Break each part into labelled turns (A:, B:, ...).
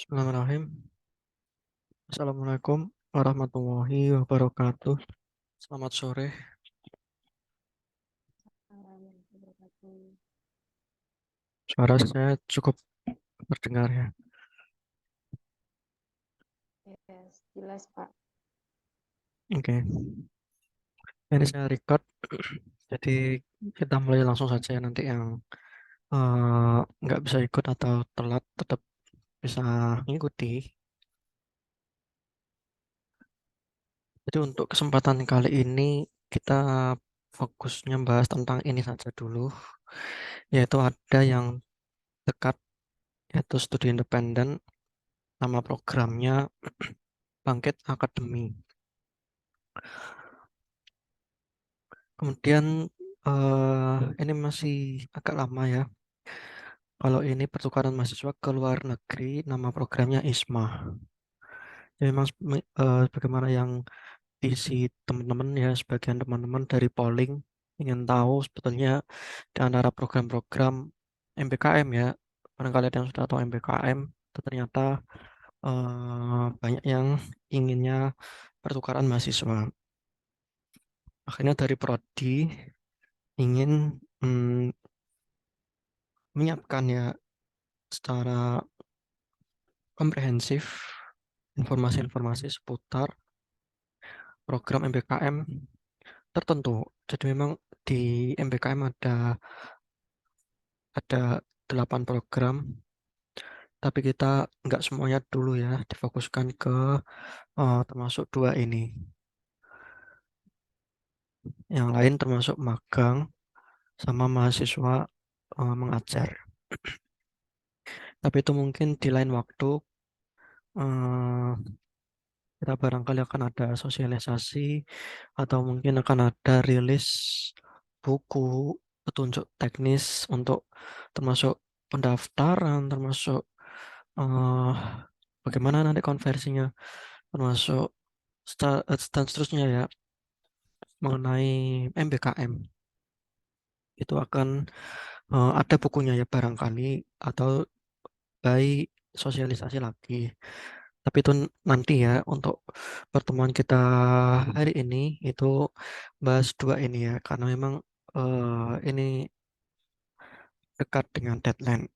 A: Bismillahirrahmanirrahim. Assalamualaikum warahmatullahi wabarakatuh. Selamat sore. Suara saya cukup terdengar ya.
B: Yes, jelas Pak.
A: Oke. Ini saya record. Jadi kita mulai langsung saja ya, nanti yang nggak bisa ikut atau telat tetap bisa mengikuti. Jadi untuk kesempatan kali ini kita fokusnya bahas tentang ini saja dulu, yaitu ada yang dekat, yaitu studi independen. Nama programnya Bangkit Academy. Kemudian ini masih agak lama ya. Kalau ini pertukaran mahasiswa ke luar negeri, nama programnya ISMA. Ya, memang bagaimana yang diisi teman-teman ya, sebagian teman-teman dari polling ingin tahu sebetulnya di antara program-program MBKM ya, barangkali ada yang sudah tahu MBKM, itu ternyata banyak yang inginnya pertukaran mahasiswa. Akhirnya dari prodi ingin menyiapkan ya secara komprehensif informasi-informasi seputar program MBKM tertentu. Jadi memang di MBKM ada 8 program, tapi kita nggak semuanya dulu ya difokuskan ke termasuk dua ini. Yang lain termasuk magang sama mahasiswa mengajar. Tapi itu mungkin di lain waktu eh, kita barangkali akan ada sosialisasi atau mungkin akan ada rilis buku petunjuk teknis untuk termasuk pendaftaran, termasuk eh, bagaimana nanti konversinya, termasuk dan seterusnya ya mengenai MBKM. Itu akan ada bukunya ya barangkali atau baik sosialisasi lagi. Tapi itu nanti ya untuk pertemuan kita hari ini itu bahas dua ini ya karena memang ini dekat dengan deadline.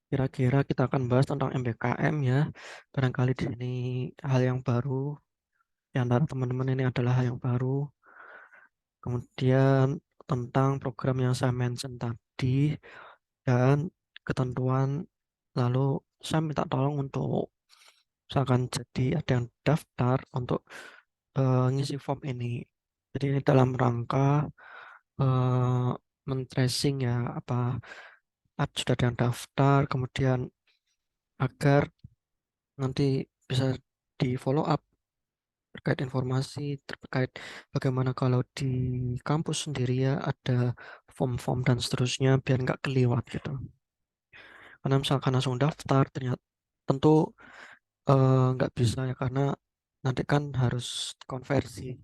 A: Kira-kira kita akan bahas tentang MBKM ya. Barangkali di sini hal yang baru di antara teman-teman ini adalah hal yang baru. Kemudian tentang program yang saya mention tadi dan ketentuan. Lalu saya minta tolong untuk misalkan jadi ada yang daftar untuk ngisi form ini. Jadi ini dalam rangka eh, men-tracing ya apa sudah ada yang daftar, kemudian agar nanti bisa di follow up terkait informasi terkait bagaimana kalau di kampus sendiri ya ada form-form dan seterusnya biar nggak keliwat gitu. Karena misalkan langsung daftar ternyata tentu nggak bisa ya karena nanti kan harus konversi.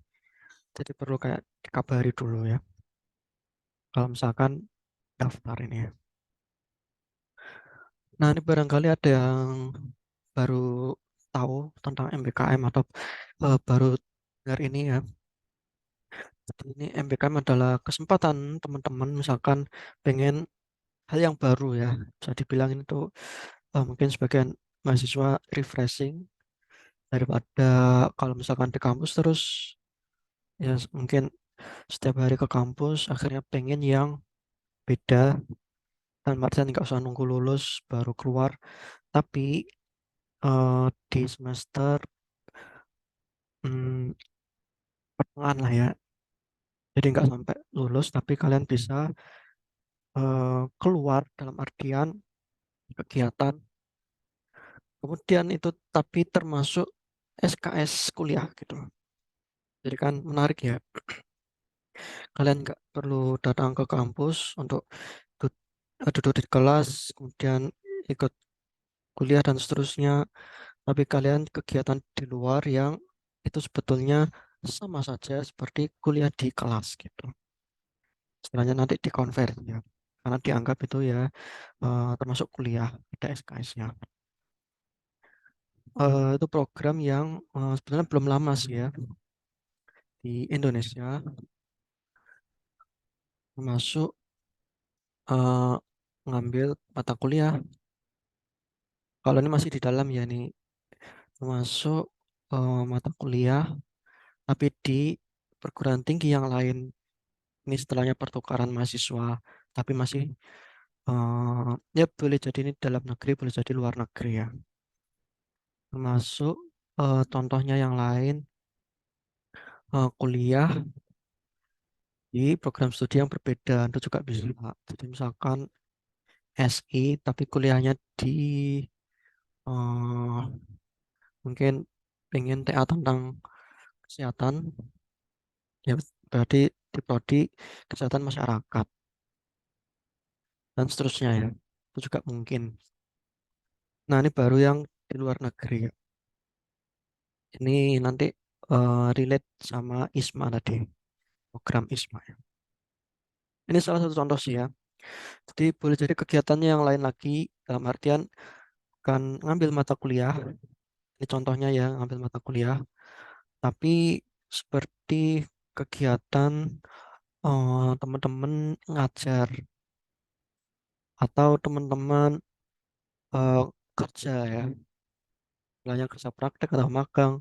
A: Jadi perlu kayak dikabari dulu ya. Kalau misalkan daftar ini ya. Nah ini barangkali ada yang baru tahu tentang MBKM atau baru dengar ini ya. Jadi ini MBKM adalah kesempatan teman-teman misalkan pengen hal yang baru ya. Bisa dibilang ini tuh mungkin sebagian mahasiswa refreshing daripada kalau misalkan di kampus terus ya mungkin setiap hari ke kampus akhirnya pengen yang beda dan artian nggak usah nunggu lulus baru keluar tapi di semester hmm, pertengahan lah ya jadi nggak sampai lulus tapi kalian bisa keluar dalam artian kegiatan kemudian itu tapi termasuk SKS kuliah gitu jadi kan menarik ya kalian nggak perlu datang ke kampus untuk duduk di kelas kemudian ikut kuliah dan seterusnya tapi kalian kegiatan di luar yang itu sebetulnya sama saja seperti kuliah di kelas gitu. Istilahnya nanti dikonvert ya. Karena dianggap itu ya termasuk kuliah, ada SKS-nya. Itu program yang sebenarnya belum lama sih ya di Indonesia, termasuk eh, ngambil mata kuliah. Kalau ini masih di dalam ya nih, termasuk mata kuliah, tapi di perguruan tinggi yang lain. Ini setelahnya pertukaran mahasiswa, tapi masih ya boleh jadi ini dalam negeri, boleh jadi luar negeri ya. Termasuk contohnya yang lain, kuliah di program studi yang berbeda itu juga bisa. Jadi misalkan SI tapi kuliahnya di eh, mungkin pengen TA tentang kesehatan, ya berarti di prodi kesehatan masyarakat dan seterusnya ya. Itu juga mungkin. Nah, ini baru yang di luar negeri ya. Ini nanti relate sama ISMA tadi, program ISMA ya. Ini salah satu contoh sih ya. Jadi boleh jadi kegiatannya yang lain lagi, dalam artian kan ngambil mata kuliah. Ini contohnya ya, ngambil mata kuliah. Tapi seperti kegiatan teman-teman ngajar atau teman-teman eh, kerja ya, misalnya kerja praktek atau magang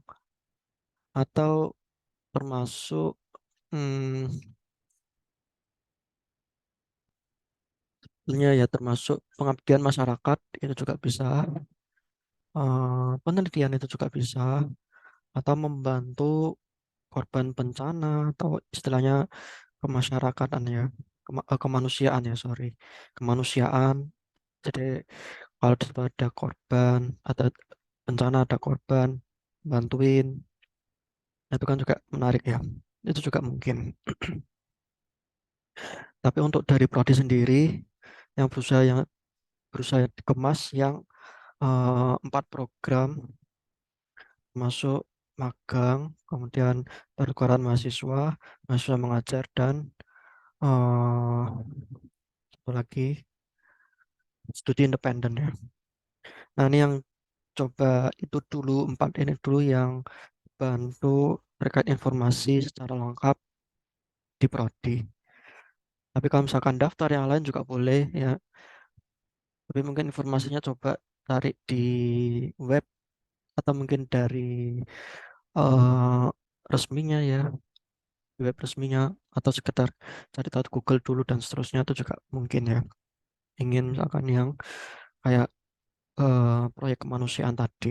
A: atau termasuk sebenarnya ya termasuk pengabdian masyarakat itu juga bisa, penelitian itu juga bisa, atau membantu korban bencana atau istilahnya kemasyarakatan ya, kemanusiaan ya sorry, kemanusiaan. Jadi kalau di situ ada korban, ada bencana, ada korban, bantuin, itu kan juga menarik ya. Itu juga mungkin. Tapi untuk dari prodi sendiri yang berusaha dikemas yang 4 program masuk magang, kemudian pertukaran mahasiswa, mahasiswa mengajar dan eh satu lagi studi independen ya. Nah ini yang coba itu dulu 4 ini dulu yang bantu terkait informasi secara lengkap di prodi. Tapi kalau misalkan daftar yang lain juga boleh ya. Tapi mungkin informasinya coba tarik di web atau mungkin dari eh, resminya ya, di web resminya atau sekedar cari tahu di Google dulu dan seterusnya itu juga mungkin ya. Ingin misalkan yang kayak proyek kemanusiaan tadi.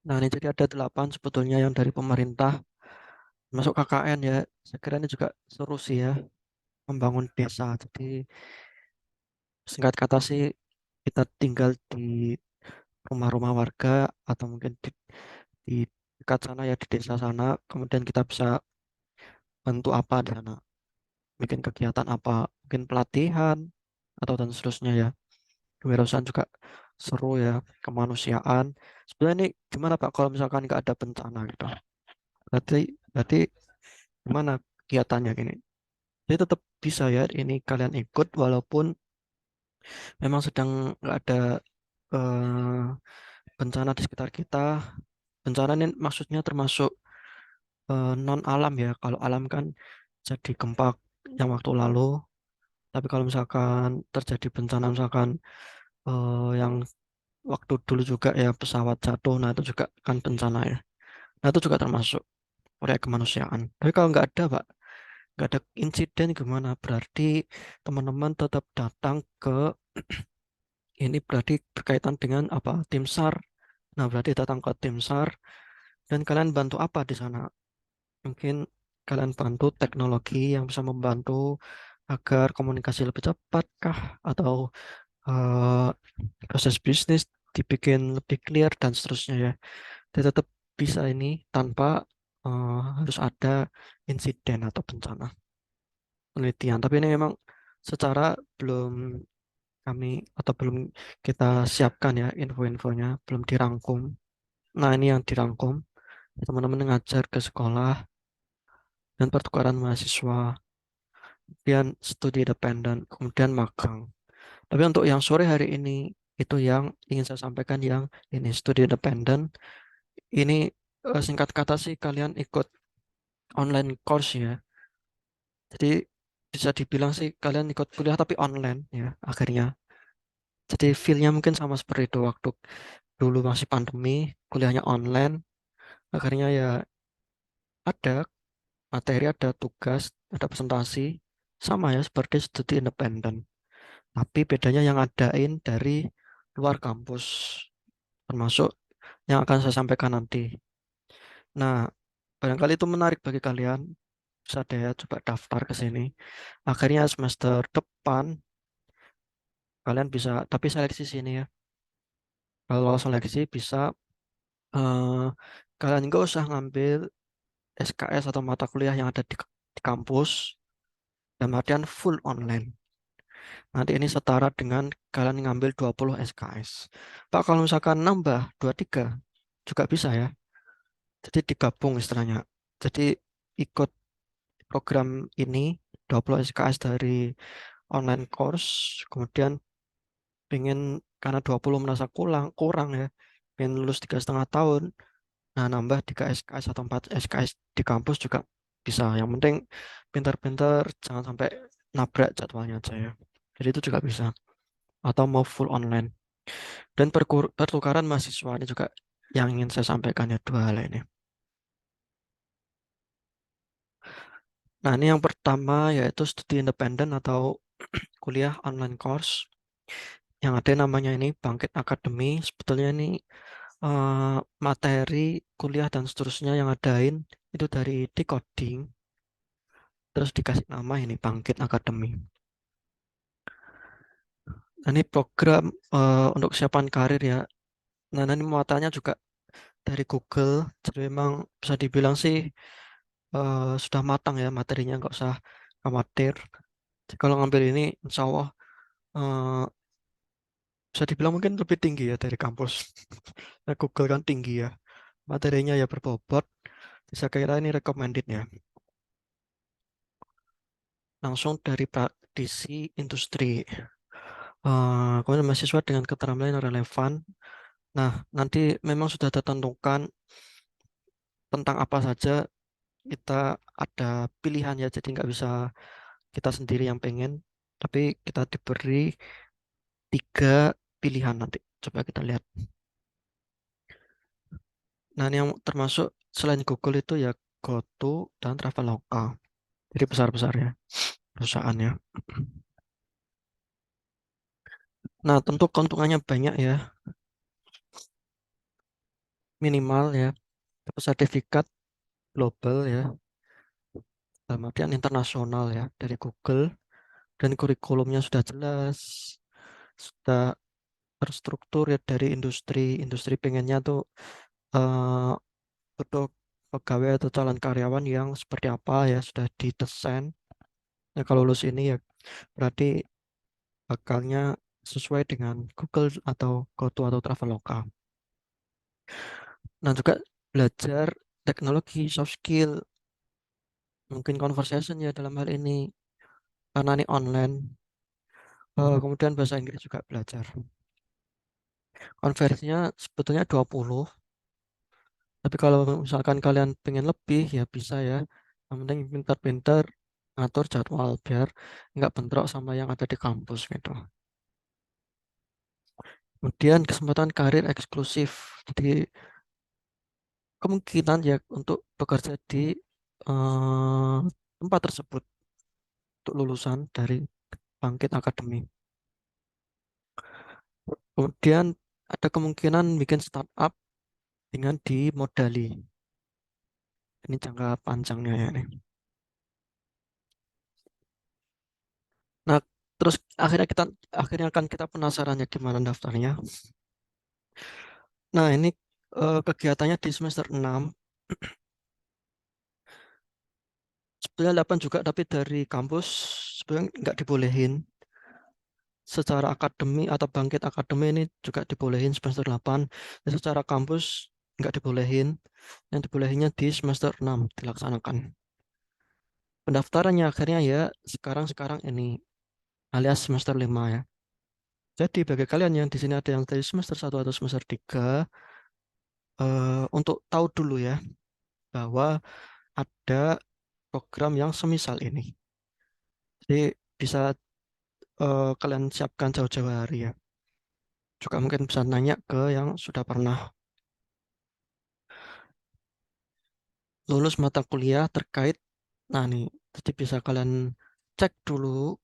A: Nah, ini jadi ada 8 sebetulnya yang dari pemerintah, masuk KKN ya. Saya kira ini juga seru sih ya, membangun desa. Jadi singkat kata sih, kita tinggal di rumah-rumah warga atau mungkin di dekat sana ya, di desa sana. Kemudian kita bisa bantu apa di sana, bikin kegiatan apa, mungkin pelatihan atau dan seterusnya ya. Kewirausahaan juga seru ya, kemanusiaan. Sebenarnya ini gimana Pak kalau misalkan nggak ada bencana gitu? Berarti berarti gimana kegiatannya gini? Jadi tetap bisa ya ini kalian ikut walaupun memang sedang nggak ada eh, bencana di sekitar kita. Bencana ini maksudnya termasuk non alam ya. Kalau alam kan jadi gempa yang waktu lalu. Tapi kalau misalkan terjadi bencana misalkan yang waktu dulu juga ya pesawat jatuh, nah itu juga kan bencana ya. Nah itu juga termasuk proyek kemanusiaan. Tapi kalau nggak ada Pak, nggak ada insiden gimana? Berarti teman-teman tetap datang ke ini berarti berkaitan dengan apa? Tim SAR. Nah berarti datang ke tim SAR dan kalian bantu apa di sana? Mungkin kalian bantu teknologi yang bisa membantu agar komunikasi lebih cepat kah? Atau eh, proses bisnis dibikin lebih clear dan seterusnya ya. Dia tetap bisa ini tanpa harus ada insiden atau bencana penelitian. Tapi ini memang secara belum kami atau belum kita siapkan ya info-infonya, belum dirangkum. Nah, ini yang dirangkum, teman-teman ngajar ke sekolah dan pertukaran mahasiswa, kemudian studi independen, kemudian magang. Tapi untuk yang sore hari ini, itu yang ingin saya sampaikan yang ini studi independen. Ini singkat kata sih kalian ikut online course ya. Jadi bisa dibilang sih kalian ikut kuliah tapi online ya akhirnya. Jadi feel-nya mungkin sama seperti itu waktu dulu masih pandemi, kuliahnya online. Akhirnya ya ada materi, ada tugas, ada presentasi. Sama ya seperti studi independen. Tapi bedanya yang adain dari luar kampus. Termasuk yang akan saya sampaikan nanti. Nah, barangkali itu menarik bagi kalian. Bisa deh ya coba daftar ke sini. Akhirnya semester depan kalian bisa, tapi seleksi sini ya. Kalau seleksi bisa eh, kalian nggak usah ngambil SKS atau mata kuliah yang ada di kampus dan artian full online. Nanti ini setara dengan kalian ngambil 20 SKS. Pak, kalau misalkan nambah 23 juga bisa ya. Jadi digabung istilahnya. Jadi ikut program ini 20 SKS dari online course, kemudian pengen karena 20 merasa kurang kurang ya, pengen lulus 3,5 tahun, nah nambah 3 SKS atau 4 SKS di kampus juga bisa. Yang penting pintar-pintar jangan sampai nabrak jadwalnya aja ya. Jadi itu juga bisa. Atau mau full online. Dan pertukaran mahasiswa ini juga yang ingin saya sampaikan ya, dua hal ini. Nah, ini yang pertama yaitu studi independen atau kuliah online course yang ada namanya ini Bangkit Academy. Sebetulnya ini materi kuliah dan seterusnya yang adain itu dari Decoding, terus dikasih nama ini Bangkit Academy. Nah, ini program untuk kesiapan karir ya. Nah, ini muatannya juga dari Google, jadi memang bisa dibilang sih sudah matang ya materinya, nggak usah khawatir. Jadi kalau ngambil ini, insya Allah eh, bisa dibilang mungkin lebih tinggi ya dari kampus. Nah, Google kan tinggi ya, materinya ya berbobot. Saya kira ini recommended ya. Langsung dari praktisi industri. Kemudian mahasiswa dengan keterampilan yang relevan. Nah, nanti memang sudah ditentukan tentang apa saja kita ada pilihan ya, jadi nggak bisa kita sendiri yang pengen, tapi kita diberi 3 pilihan nanti. Coba kita lihat. Nah, ini yang termasuk selain Google itu ya GoTo dan Traveloka. Jadi besar-besar ya perusahaannya. Nah, tentu keuntungannya banyak ya, minimal ya, dapat sertifikat global ya, dalam artian internasional ya dari Google, dan kurikulumnya sudah jelas, sudah terstruktur ya dari industri. Industri pengennya tuh eh, bentuk pegawai atau calon karyawan yang seperti apa ya sudah didesain. Nah, kalau lulus ini ya berarti bakalnya sesuai dengan Google atau GoTo atau Traveloka. Nah, juga belajar teknologi, soft skill, mungkin conversation ya dalam hal ini karena ini online. Kemudian bahasa Inggris juga belajar. Konversinya sebetulnya 20, tapi kalau misalkan kalian pengen lebih ya bisa ya. Yang penting pintar-pintar ngatur jadwal biar nggak bentrok sama yang ada di kampus gitu. Kemudian kesempatan karir eksklusif. Jadi kemungkinan ya untuk bekerja di eh, tempat tersebut untuk lulusan dari Bangkit Academy. Kemudian ada kemungkinan bikin startup dengan dimodali. Ini jangka panjangnya ya nih. Nah, terus akhirnya kan kita penasaran ya gimana daftarnya. Nah, ini kegiatannya di semester 6. Sebenarnya 8 juga, tapi dari kampus sebenarnya nggak dibolehin. secara akademi atau bangkit akademi ini juga dibolehin semester 8. Dan secara kampus nggak dibolehin. Yang dibolehinnya di semester 6 dilaksanakan. Pendaftarannya akhirnya ya sekarang-sekarang ini alias semester 5 ya. Jadi bagi kalian yang di sini ada yang dari semester 1 atau semester 3, untuk tahu dulu ya bahwa ada program yang semisal ini. Jadi bisa kalian siapkan jauh-jauh hari ya. Juga mungkin bisa nanya ke yang sudah pernah lulus mata kuliah terkait. Nah nih, jadi bisa kalian cek dulu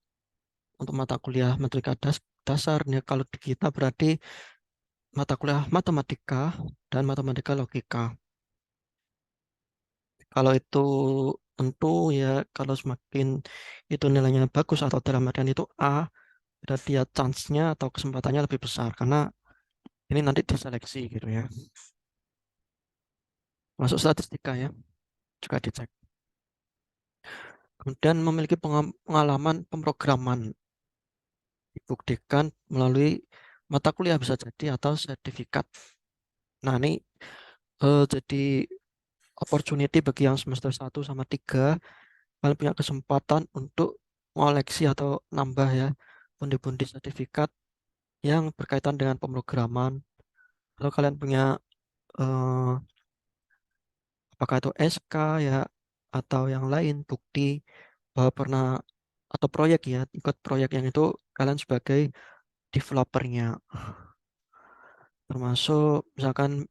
A: untuk mata kuliah matematika dasarnya. Kalau di kita berarti mata kuliah matematika dan matematika logika. Kalau itu tentu ya, kalau semakin itu nilainya bagus atau dalam artian itu A, berarti ya chance-nya atau kesempatannya lebih besar karena ini nanti diseleksi gitu ya. Masuk statistika ya, juga dicek. Kemudian memiliki pengalaman pemrograman dibuktikan melalui mata kuliah bisa jadi atau sertifikat. Nah, ini jadi opportunity bagi yang semester 1 sama 3, kalian punya kesempatan untuk mengoleksi atau nambah ya pundi-pundi sertifikat yang berkaitan dengan pemrograman. Kalau kalian punya eh, apakah itu SK ya atau yang lain bukti bahwa pernah atau proyek ya ikut proyek yang itu kalian sebagai developernya, termasuk misalkan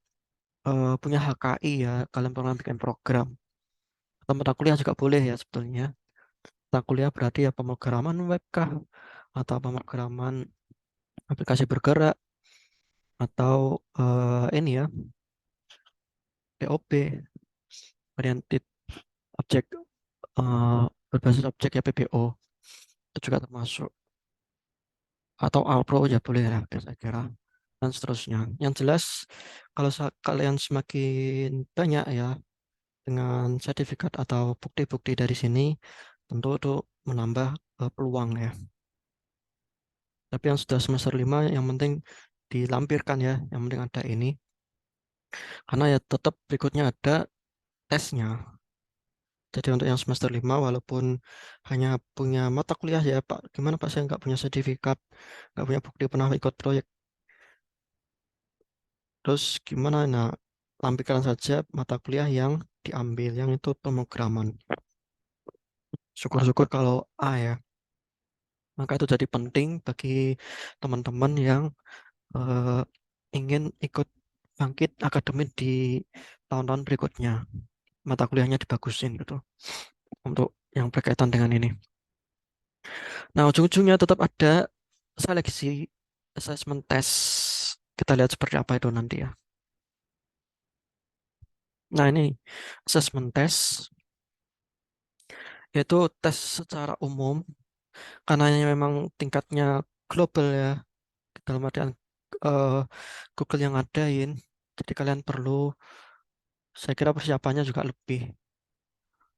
A: punya HKI ya, kalian pernah bikin program atau mata kuliah juga boleh ya sebetulnya. Mata kuliah berarti ya pemrograman web kah atau pemrograman aplikasi bergerak atau ini ya POP, oriented object, eh, berbasis objek ya PBO, itu juga termasuk, atau Alpro ya boleh ya saya kira, dan seterusnya. Yang jelas kalau kalian semakin banyak ya dengan sertifikat atau bukti-bukti dari sini, tentu itu menambah peluang ya. Tapi yang sudah semester 5 yang penting dilampirkan ya, yang penting ada ini. Karena ya tetap berikutnya ada tesnya. Jadi untuk yang semester 5 walaupun hanya punya mata kuliah ya Pak, gimana Pak saya nggak punya sertifikat, nggak punya bukti pernah ikut proyek. Terus gimana? Nah, lampirkan saja mata kuliah yang diambil, yang itu pemrograman. Syukur-syukur kalau A ya. Maka itu jadi penting bagi teman-teman yang eh, ingin ikut bangkit akademik di tahun-tahun berikutnya. Mata kuliahnya dibagusin gitu untuk yang berkaitan dengan ini. Nah, ujung-ujungnya tetap ada seleksi assessment test. Kita lihat seperti apa itu nanti ya. Nah, ini assessment test yaitu tes secara umum karena ini memang tingkatnya global ya, dalam artian eh, Google yang ngadain. Jadi kalian perlu, saya kira persiapannya juga lebih.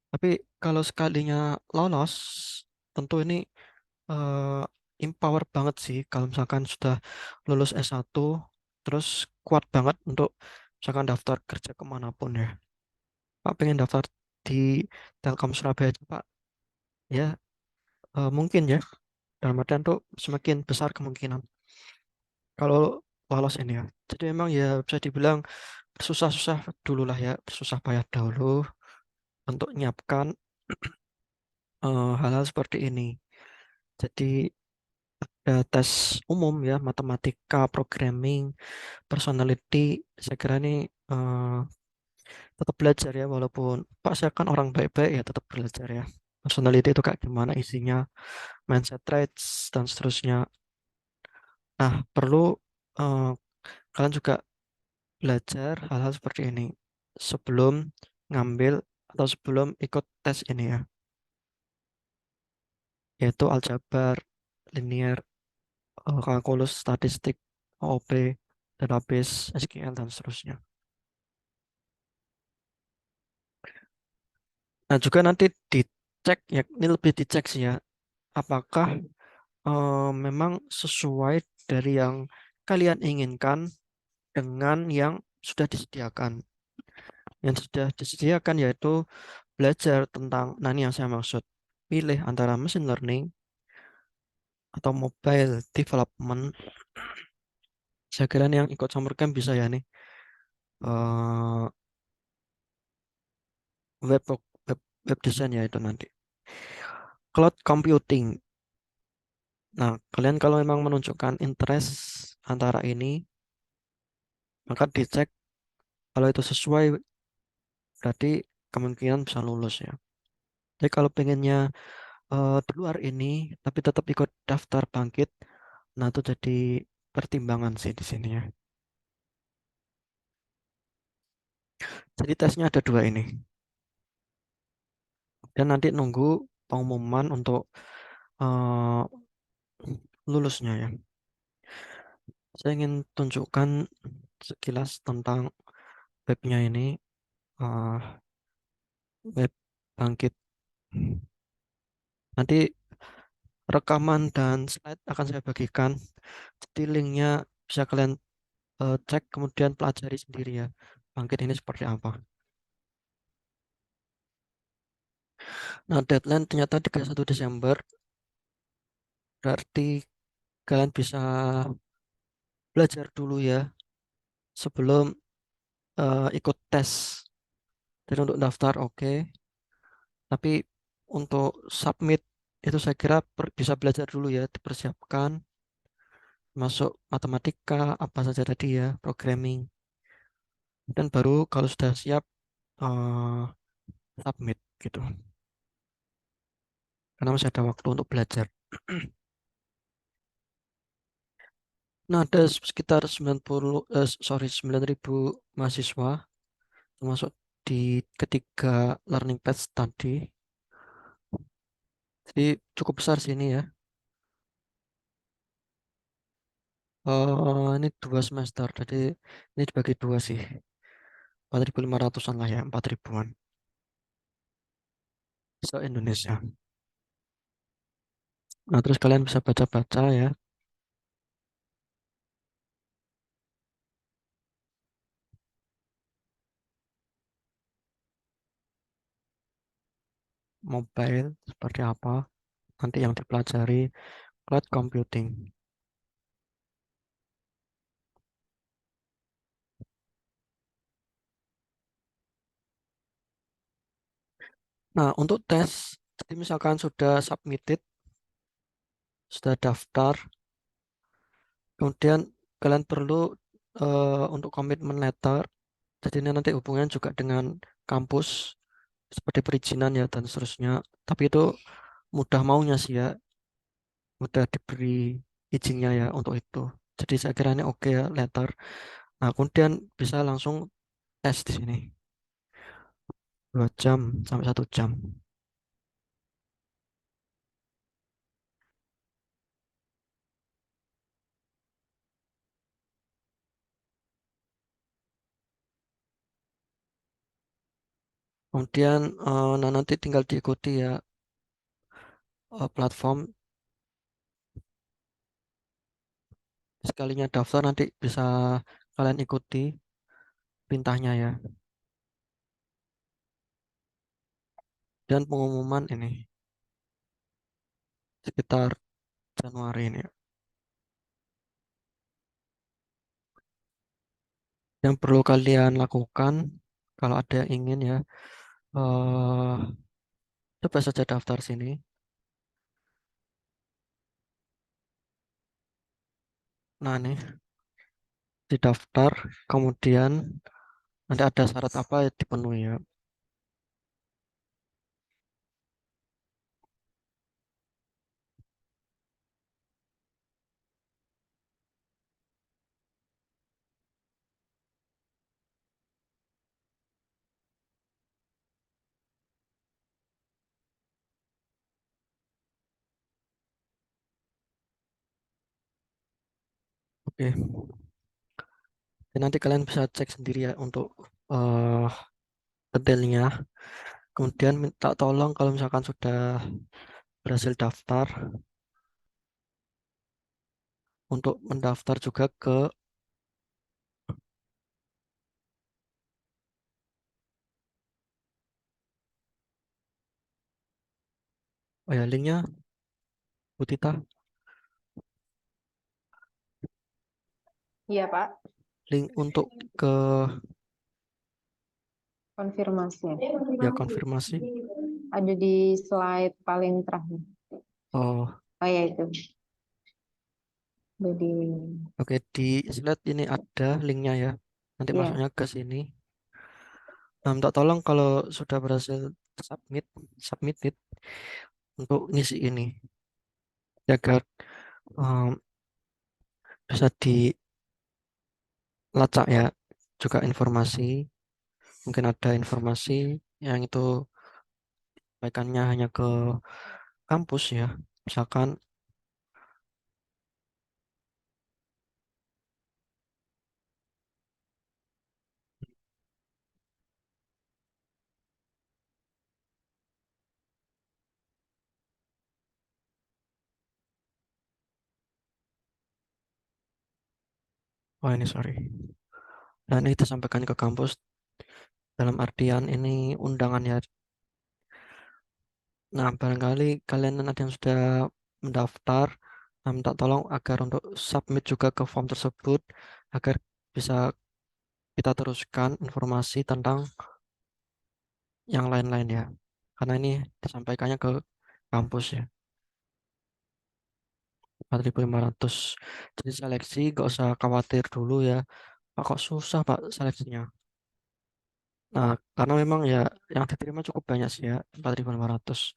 A: Tapi kalau sekalinya lolos, tentu ini eh, empower banget sih kalau misalkan sudah lulus S1 terus kuat banget untuk misalkan daftar kerja kemanapun ya. Pak pengen daftar di Telkom Surabaya aja, Pak, ya mungkin ya, dalam artian tuh semakin besar kemungkinan kalau lolos ini ya. Jadi memang ya bisa dibilang susah-susah dulu lah ya, susah payah dahulu untuk menyiapkan hal-hal seperti ini. Jadi tes umum ya, matematika, programming, personality, saya kira ini tetap belajar ya, walaupun Pak saya kan orang baik-baik ya tetap belajar ya. Personality itu kayak gimana isinya, mindset traits dan seterusnya. Nah, perlu eh, kalian juga belajar hal-hal seperti ini sebelum ngambil atau sebelum ikut tes ini ya, yaitu aljabar, linear, kalkulus, statistik, OOP, database, SQL dan seterusnya. Nah, juga nanti dicek ya, ini lebih dicek sih ya, apakah memang sesuai dari yang kalian inginkan dengan yang sudah disediakan. Yang sudah disediakan yaitu belajar tentang, nah ini yang saya maksud, pilih antara machine learning atau mobile development. Saya kira nih yang ikut summer camp bisa ya nih. eh web, web web design ya itu nanti. Cloud computing. Nah, kalian kalau memang menunjukkan interest antara ini, maka dicek kalau itu sesuai, berarti kemungkinan bisa lulus ya. Jadi kalau pengennya di luar ini, tapi tetap ikut daftar bangkit, nah itu jadi pertimbangan sih di sini ya. Jadi tesnya ada dua ini. Dan nanti nunggu pengumuman untuk eh, lulusnya ya. Saya ingin tunjukkan sekilas tentang webnya ini, eh, web bangkit. Nanti rekaman dan slide akan saya bagikan. Jadi linknya bisa kalian cek kemudian pelajari sendiri ya. Bangkit ini seperti apa. Nah, deadline ternyata 31 Desember. Berarti kalian bisa belajar dulu ya sebelum ikut tes. Jadi untuk daftar oke, tapi untuk submit itu saya kira bisa belajar dulu ya, dipersiapkan masuk matematika apa saja tadi ya, programming, dan baru kalau sudah siap eh, submit gitu. Karena masih ada waktu untuk belajar. Nah, ada sekitar 9.000 mahasiswa termasuk di ketiga learning path tadi. Jadi cukup besar sih ini ya. Ini 2 semester, jadi ini dibagi dua sih. 4.500-an lah ya, 4.000-an se-Indonesia. Nah, terus kalian bisa baca-baca ya, mobile seperti apa, nanti yang dipelajari cloud computing. Nah, untuk tes, jadi misalkan sudah submitted, sudah daftar, kemudian kalian perlu untuk komitmen letter. Jadi ini nanti hubungan juga dengan kampus, seperti perizinan ya dan seterusnya. Tapi itu mudah maunya sih ya, mudah diberi izinnya ya untuk itu. Jadi saya kira ini oke ya letter. Nah, kemudian bisa langsung tes di sini 2 jam sampai 1 jam. Kemudian nah nanti tinggal diikuti ya platform, sekalinya daftar nanti bisa kalian ikuti perintahnya ya. Dan pengumuman ini sekitar Januari ini ya. Yang perlu kalian lakukan kalau ada yang ingin ya, eh coba saja daftar sini. Nah nih didaftar, kemudian nanti ada syarat apa ya dipenuhi ya. Oke, dan nanti kalian bisa cek sendiri ya untuk eh detailnya. Kemudian minta tolong kalau misalkan sudah berhasil daftar, untuk mendaftar juga ke, oh ya, linknya Bu Tita,
B: Iya, Pak.
A: link untuk ke,
B: Konfirmasi.
A: ya, konfirmasi.
B: Ada di slide paling terakhir.
A: Oh,
B: Oh ya itu. Jadi,
A: oke, di slide ini ada linknya ya. Nanti
B: ya.
A: masuknya ke sini. Nah, minta tolong kalau sudah berhasil submit, submitted untuk ngisi ini, ya, agar um, bisa dilacak ya juga informasi. Mungkin ada informasi yang itu sampaikannya hanya ke kampus ya. Misalkan, oh ini sorry. Dan ini disampaikan ke kampus dalam artian ini undangan ya. Nah, barangkali kalian ada yang sudah mendaftar, nah, minta tolong agar untuk submit juga ke form tersebut agar bisa kita teruskan informasi tentang yang lain-lain ya. Karena ini disampaikannya ke kampus ya. 4.500. Jadi seleksi gak usah khawatir dulu ya. Pak, kok susah Pak seleksinya? Nah, karena memang ya yang diterima cukup banyak sih ya, 4.500.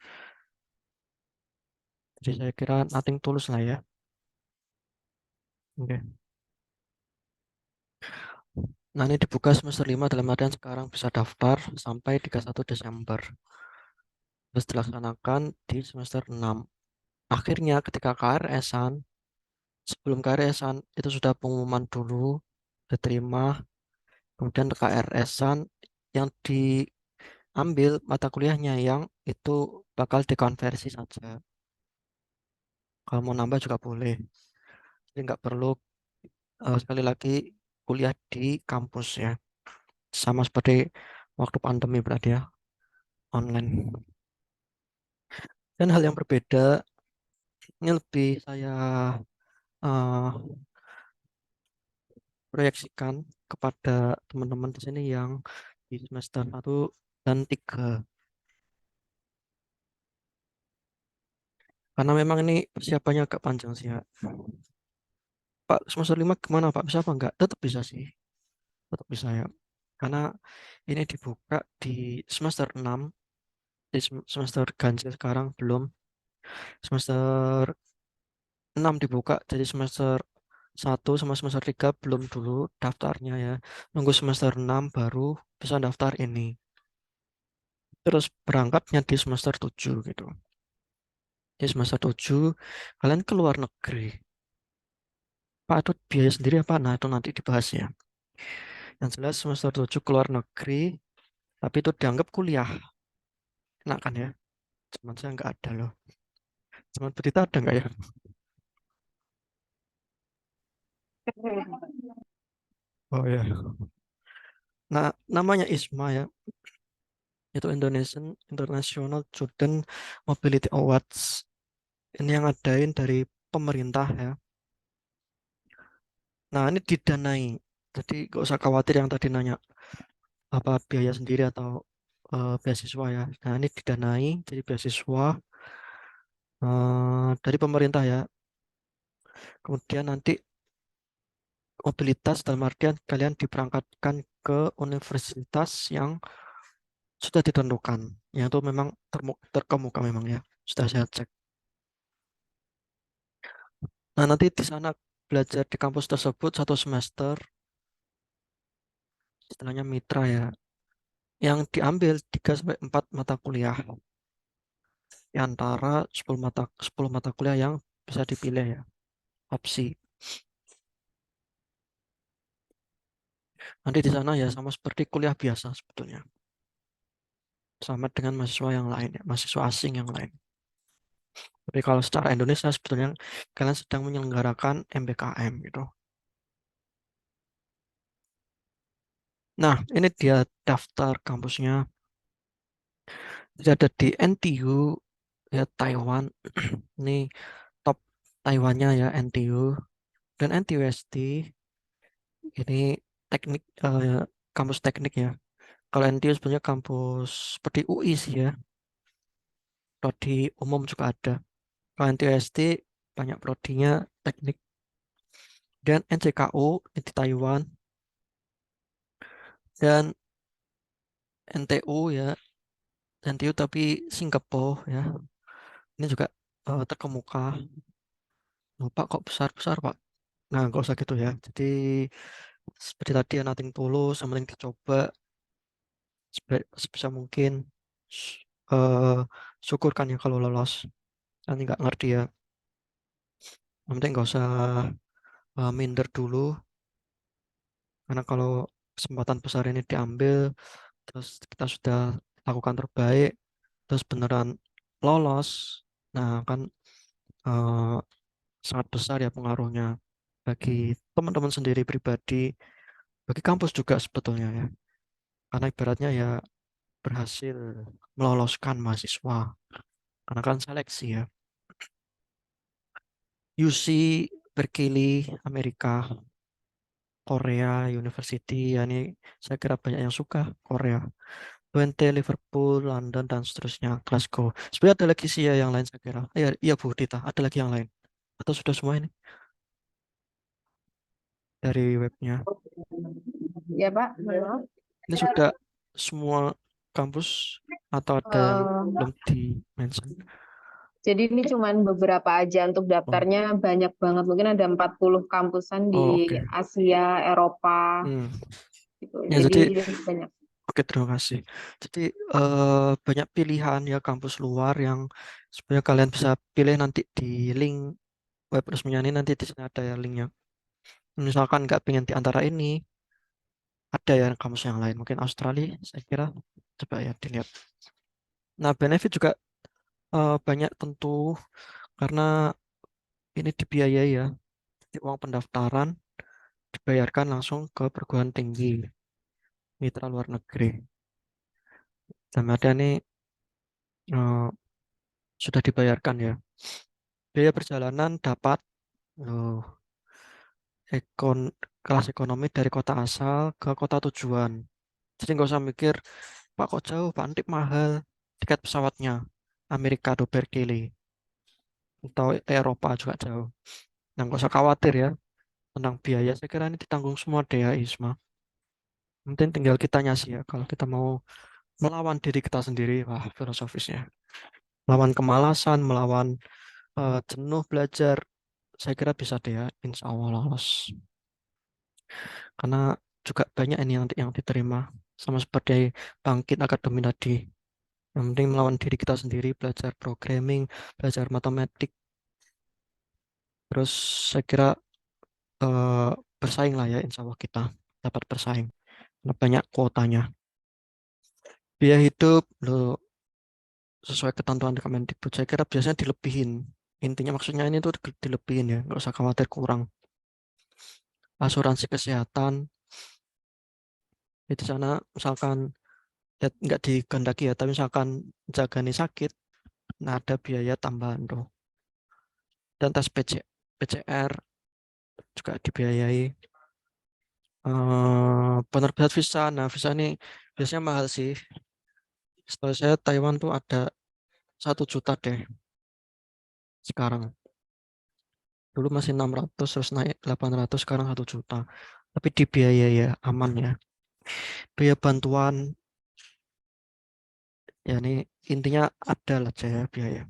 A: Jadi saya kira nothing tulus lah ya. Oke. Nah, ini dibuka semester 5 dalam artian sekarang bisa daftar sampai 31 Desember. Terus dilaksanakan di semester 6. Akhirnya ketika KRS-an, sebelum KRS-an itu sudah pengumuman dulu, diterima, kemudian KRS-an yang diambil mata kuliahnya yang itu bakal dikonversi saja. Kalau mau nambah juga boleh. Jadi nggak perlu sekali lagi kuliah di kampus ya. Sama seperti waktu pandemi berarti ya, online. Dan hal yang berbeda ini lebih saya eh, proyeksikan kepada teman-teman di sini yang di semester 1 dan 3. Karena memang ini persiapannya agak panjang sih ya. Pak, semester 5 gimana Pak? Bisa apa enggak? Tetap bisa sih. Tetap bisa ya. Karena ini dibuka di semester 6, di semester ganjil sekarang belum. Semester 6 dibuka, jadi semester 1 sama semester 3 belum dulu daftarnya ya. Nunggu semester 6 baru bisa daftar ini. Terus berangkatnya di semester 7 gitu. Di semester 7 kalian ke luar negeri. Pak, itu biaya sendiri apa? Nah, itu nanti dibahas ya. Yang jelas semester 7 ke luar negeri, tapi itu dianggap kuliah. Enak kan ya? Cuman saya nggak ada loh. Cuman berita ada nggak ya? Oh ya. Nah, namanya ISMA ya. Itu Indonesian International Student Mobility Awards. Ini yang ngadain dari pemerintah ya. Nah, ini didanai. Jadi gak usah khawatir yang tadi nanya apa biaya sendiri atau beasiswa ya. Nah, ini didanai jadi beasiswa dari pemerintah ya. Kemudian nanti mobilitas dalam artian kalian diberangkatkan ke universitas yang sudah ditentukan. Yang itu memang terkemuka memang ya. Sudah saya cek. Nah, nanti di sana belajar di kampus tersebut 1 semester, istilahnya mitra ya, yang diambil 3 sampai 4 mata kuliah di antara 10 mata kuliah yang bisa dipilih ya, opsi. Nanti di sana ya sama seperti kuliah biasa sebetulnya. Sama dengan mahasiswa yang lain ya, mahasiswa asing yang lain. Tapi kalau secara Indonesia sebetulnya kalian sedang menyelenggarakan MBKM gitu. Nah, ini dia daftar kampusnya. Jadi ada di NTU ya Taiwan. Ini top Taiwannya ya NTU dan NTUST ini teknik kampus teknik ya. Kalau NTU sebenarnya kampus seperti UI sih ya. Prodi umum juga ada. Kalau NTUST banyak prodinya teknik dan NCKU di Taiwan dan NTU ya NTU tapi Singapura ya. Ini juga terkemuka. Oh, Pak kok besar-besar Pak? Nah, nggak usah gitu ya. Jadi seperti tadi ya nothing tulus, yang penting dicoba sebisa mungkin. S- eh, Syukurkan ya kalau lolos. Nanti nggak ngerti ya. Yang penting nggak usah minder dulu, karena kalau kesempatan besar ini diambil, terus kita sudah lakukan terbaik, terus beneran lolos, nah kan eh, sangat besar ya pengaruhnya bagi teman-teman sendiri pribadi, bagi kampus juga sebetulnya ya. Karena ibaratnya ya berhasil meloloskan mahasiswa. Karena kan seleksi ya. UC Berkeley, Amerika, Korea University, ya ini saya kira banyak yang suka Korea. Twente, Liverpool, London, dan seterusnya, Glasgow. Sebenarnya ada lagi sih ya yang lain saya kira. Iya, iya Bu Dita, ada lagi yang lain. Atau sudah semua ini dari webnya?
B: Ya Pak, maaf.
A: Ini sudah semua kampus atau ada yang belum di mention?
B: Jadi ini cuman beberapa aja untuk
A: Oh,
B: daftarnya banyak banget. Mungkin ada 40 kampusan di
A: oh oke.
B: Asia, Eropa
A: Hmm.
B: gitu.
A: Ya
B: Jadi
A: jadi
B: banyak.
A: oke terima kasih. Jadi banyak pilihan ya kampus luar yang sebenarnya kalian bisa pilih nanti di link web resminya ini, nanti di sini ada ya linknya. Misalkan nggak pengen di antara ini, ada ya kampus yang lain, mungkin Australia, saya kira. Coba ya dilihat. Nah, benefit juga banyak tentu karena ini dibiayai ya. Jadi uang pendaftaran dibayarkan langsung ke perguruan tinggi mitra luar negeri. Dan ada nih eh, sudah dibayarkan ya. Biaya perjalanan dapat eh, ekon kelas ekonomi dari kota asal ke kota tujuan. Jadi nggak usah mikir, Pak kok jauh, Pak Antip mahal tiket pesawatnya. Amerika do Berkeley atau Eropa juga jauh. Nah, nggak usah khawatir ya tentang biaya. Saya kira ini ditanggung semua DA Isma. Mungkin tinggal kitanya sih ya. Kalau kita mau melawan diri kita sendiri, wah filosofisnya. Melawan kemalasan, melawan jenuh belajar, saya kira bisa deh ya, insya Allah lolos. Karena juga banyak ini yang diterima. Sama seperti Bangkit Akademi tadi. Yang penting melawan diri kita sendiri, belajar programming, belajar matematik. Terus saya kira eh, bersaing lah ya, insya Allah kita dapat bersaing. Karena banyak kuotanya. Biaya hidup lo sesuai ketentuan di Kemendikbud, saya kira biasanya dilebihin. Intinya maksudnya ini tuh dilebihin ya, nggak usah khawatir kurang. Asuransi kesehatan di sana misalkan ya, nggak dikehendaki ya, tapi misalkan jagani sakit, nah ada biaya tambahan tuh. Dan tes PCR juga dibiayai. Penerbit visa, nah visa ini biasanya mahal sih. Setahu saya Taiwan tuh ada 1 juta deh sekarang. Dulu masih 600, terus naik 800, sekarang 1 juta. Tapi dibiayai ya, aman ya. Biaya bantuan, ya ini intinya ada lah ya biaya.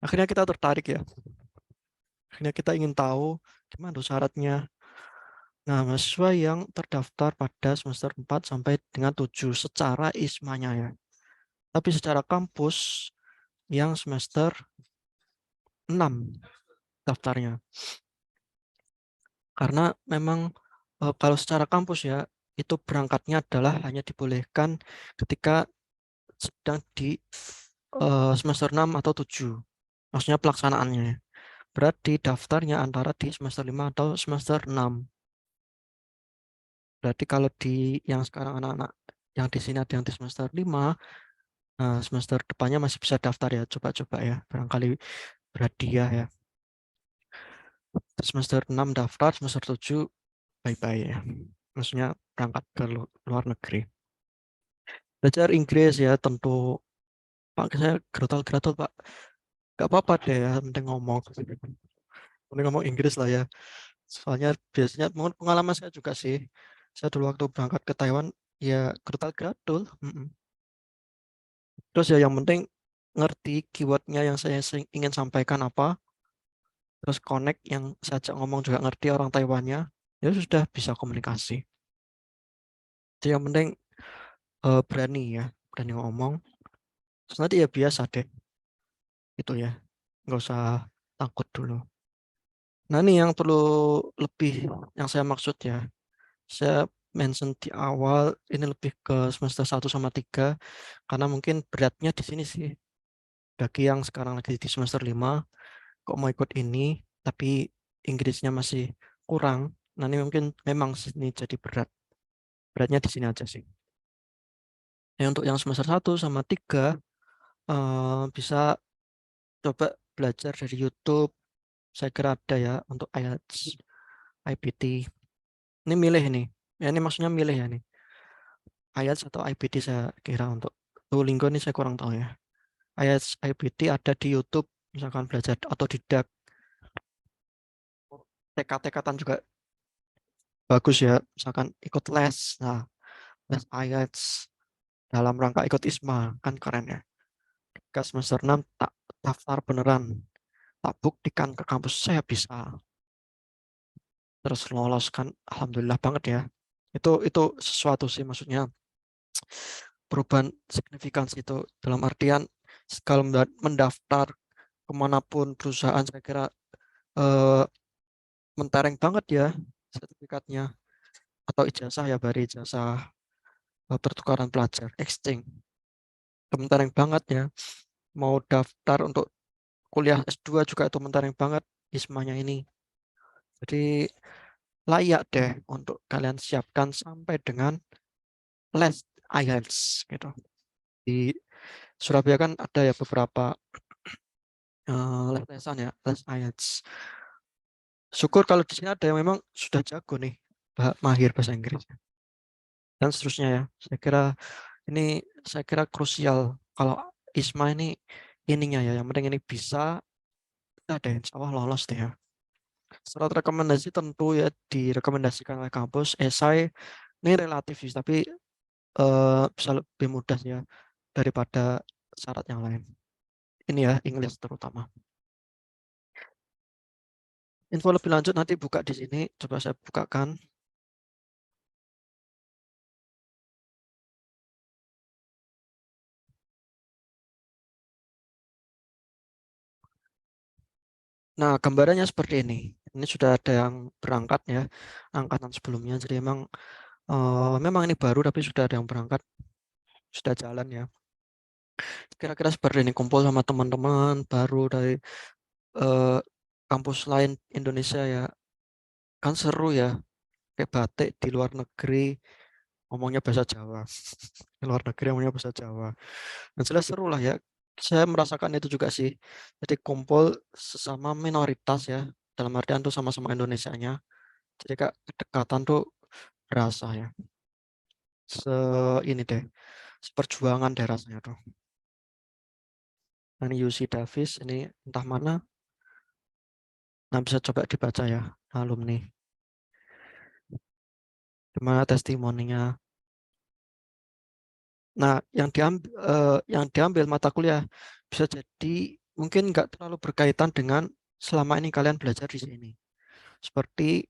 A: Akhirnya kita tertarik ya. Akhirnya kita ingin tahu gimana tuh syaratnya. Nah, mahasiswa yang terdaftar pada semester 4 sampai dengan 7 secara ISMA-nya ya. Tapi secara kampus yang semester 6 daftarnya. Karena memang kalau secara kampus ya, itu berangkatnya adalah hanya dibolehkan ketika sedang di semester 6 atau 7. Maksudnya pelaksanaannya. Berarti daftarnya antara di semester 5 atau semester 6. Berarti kalau di yang sekarang anak-anak yang di sini ada yang di semester 5, nah semester depannya masih bisa daftar ya, coba-coba ya. Barangkali berhadiah ya. Semester 6 daftar, semester 7 bye-bye ya. Maksudnya berangkat ke luar negeri. Belajar Inggris ya tentu. Pak, saya gerotal-gerotal Pak. Gak apa-apa deh ya, penting ngomong. Penting ngomong Inggris lah ya. Soalnya biasanya mungkin pengalaman saya juga sih. Saya dulu waktu berangkat ke Taiwan ya gerotal-gerotal. Terus ya yang penting ngerti keywordnya yang saya ingin sampaikan apa. Terus connect yang saya ajak ngomong juga ngerti orang Taiwannya. Ya sudah bisa komunikasi. Jadi yang penting berani ya. Berani ngomong. Terus nanti ya biasa deh. Itu ya. Nggak usah takut dulu. Nah ini yang perlu lebih yang saya maksud ya. Saya mention di awal ini lebih ke semester 1 sama 3 karena mungkin beratnya di sini sih. Bagi yang sekarang lagi di semester 5 kok mau ikut ini tapi Inggrisnya masih kurang. Nah ini mungkin memang sini jadi berat. Beratnya di sini aja sih. Untuk yang semester 1 sama 3 bisa coba belajar dari YouTube. Saya kira ada ya untuk IELTS, IPT. Ini milih nih. Ya ini maksudnya milih ya nih. IELTS atau IPT saya kira untuk Duolingo ini saya kurang tahu ya. IELTS, IPT ada di YouTube, misalkan belajar otodidak. TK-TK-an juga bagus ya, misalkan ikut les. Nah, les IELTS dalam rangka ikut ISMA, kan keren ya. Ke semester 6 tak daftar beneran, tak buktikan ke kampus saya bisa. Terus lolos kan, alhamdulillah banget ya. Itu sesuatu sih maksudnya perubahan signifikan itu dalam artian kalau mendaftar kemanapun perusahaan saya kira eh, mentereng banget ya sertifikatnya atau ijazah ya bari ijazah pertukaran pelajar exchange mentereng banget ya mau daftar untuk kuliah S2 juga itu mentereng banget ismanya ini jadi layak deh untuk kalian siapkan sampai dengan les IELTS gitu di Surabaya kan ada ya beberapa les-lesan ya les IELTS syukur kalau di sini ada yang memang sudah jago nih mahir bahasa Inggris dan seterusnya ya saya kira ini saya kira krusial kalau ISMA ini ininya ya yang penting ini bisa ada insya Allah lolos deh ya. Surat rekomendasi tentu ya direkomendasikan oleh kampus esai ini relatif sih tapi bisa lebih mudah ya daripada syarat yang lain ini ya English terutama info lebih lanjut nanti buka di sini coba saya bukakan. Nah, gambarannya seperti ini. Ini sudah ada yang berangkat ya, angkatan sebelumnya. Jadi memang ini baru tapi sudah ada yang berangkat, sudah jalan ya. Kira-kira seperti ini, kumpul sama teman-teman baru dari eh, kampus lain Indonesia ya. Kan seru ya, kayak batik di luar negeri ngomongnya bahasa Jawa. Di luar negeri ngomongnya bahasa Jawa. Dan jelas seru lah ya. Saya merasakan itu juga sih. Jadi kumpul sesama minoritas ya. Dalam artian tuh sama-sama Indonesianya. Jadi kak kedekatan tuh berasa ya. Ini deh. Seperjuangan deh rasanya tuh. Nah, ini UC Davis ini entah mana. Nah, bisa coba dibaca ya alumni. Gimana testimoninya. Nah, yang diambil mata kuliah bisa jadi mungkin nggak terlalu berkaitan dengan selama ini kalian belajar di sini. Seperti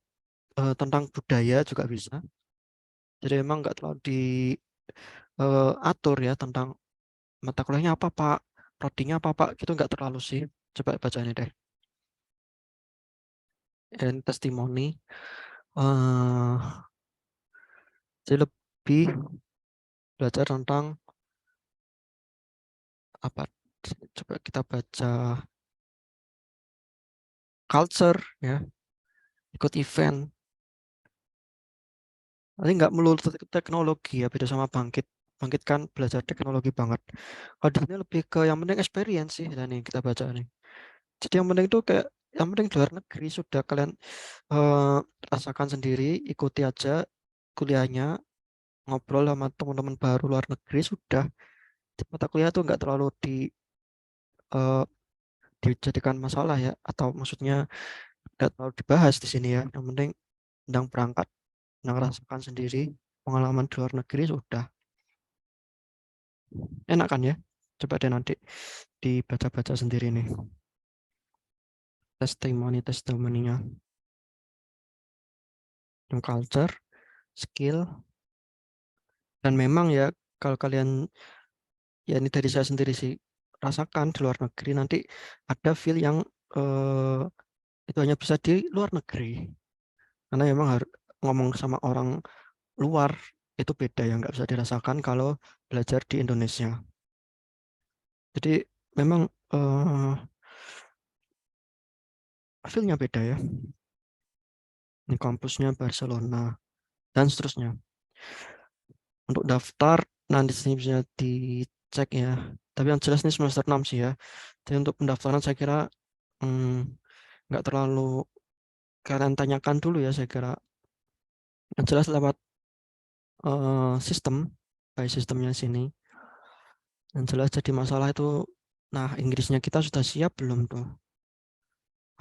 A: tentang budaya juga bisa. Jadi memang nggak terlalu diatur ya tentang mata kuliahnya apa Pak, prodinya apa Pak, gitu nggak terlalu sih. Coba baca ini deh. Dan testimoni. eh jadi lebih belajar tentang apa? Coba kita baca culture ya, ikut event. Nanti nggak melulu teknologi ya, beda sama bangkit. Bangkit kan belajar teknologi banget. Kalau di sini lebih ke yang penting experience sih, dan nih kita baca nih. Jadi yang penting itu kayak yang penting di luar negeri sudah kalian eh, rasakan sendiri, ikuti aja kuliahnya, ngobrol sama teman-teman baru luar negeri sudah. Mata kuliah tuh nggak terlalu eh, dijadikan masalah ya, atau maksudnya nggak terlalu dibahas di sini ya. Yang penting tentang berangkat, tentang rasakan sendiri, pengalaman di luar negeri sudah. Enak kan ya? Coba deh nanti dibaca-baca sendiri nih. Testimoninya. Yang culture, skill, dan memang ya kalau kalian, ya ini dari saya sendiri sih, rasakan di luar negeri nanti ada feel yang eh, itu hanya bisa di luar negeri. Karena memang harus ngomong sama orang luar itu beda ya, nggak bisa dirasakan kalau belajar di Indonesia. Jadi memang feel-nya beda ya. Ini kampusnya Barcelona dan seterusnya. Untuk daftar nanti sini bisa dicek ya. Tapi yang jelas ini semester 6 sih ya. Jadi untuk pendaftaran saya kira nggak terlalu kalian tanyakan dulu ya, saya kira. Yang jelas lewat sistem, by sistemnya sini. Yang jelas jadi masalah itu, nah Inggrisnya kita sudah siap belum tuh?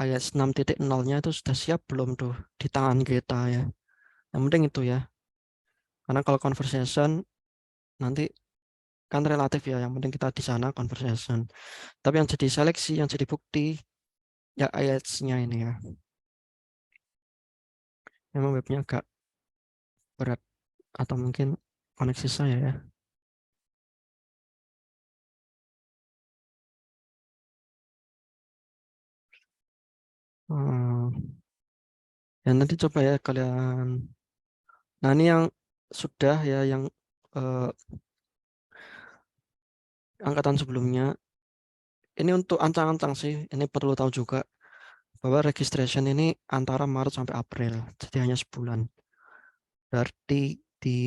A: Ayat 6.0-nya itu sudah siap belum tuh di tangan kita ya. Yang penting itu ya. Karena kalau conversation nanti kan relatif ya. Yang penting kita di sana conversation. Tapi yang jadi seleksi, yang jadi bukti ya IELTS-nya ini ya. Memang webnya agak berat, atau mungkin koneksi saya ya. Hmm. Ya nanti coba ya kalian. Nah ini yang sudah ya, yang eh, angkatan sebelumnya. Ini untuk ancang-ancang sih. Ini perlu tahu juga bahwa registration ini antara Maret sampai April. Jadi hanya sebulan. Berarti di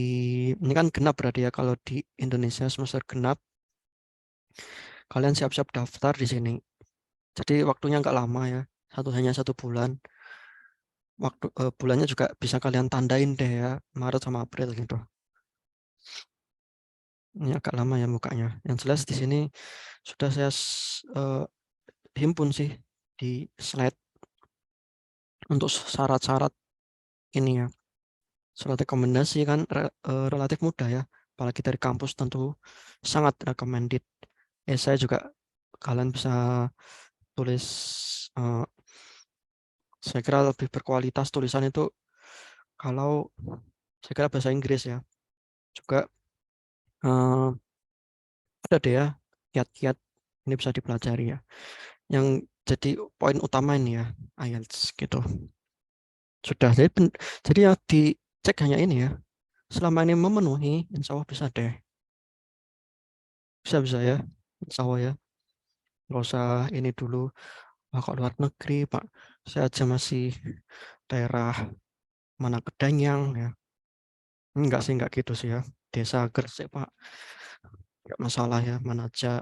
A: ini kan genap berarti ya, kalau di Indonesia semester genap, kalian siap-siap daftar di sini. Jadi waktunya nggak lama ya, hanya 1 bulan. Waktu bulannya juga bisa kalian tandain deh ya, Maret sama April gitu. Ini agak lama ya mukanya. Yang jelas di sini sudah saya himpun sih di slide untuk syarat-syarat ini ya. Surat rekomendasi kan relatif mudah ya, apalagi dari kampus tentu sangat recommended. Saya juga kalian bisa tulis, eh, saya kira lebih berkualitas tulisan itu kalau saya kira bahasa Inggris ya. Juga eh, ada deh ya kiat-kiat, ini bisa dipelajari ya. Yang jadi poin utama ini ya IELTS gitu. Sudah jadi yang dicek hanya ini ya. Selama ini memenuhi, insya Allah bisa deh. Bisa ya, insya Allah ya. Nggak usah ini dulu, wah kok luar negeri Pak, saya aja masih daerah mana Kedanyang ya. Enggak sih, enggak gitu sih ya. Desa Gresik Pak, enggak masalah ya, mana aja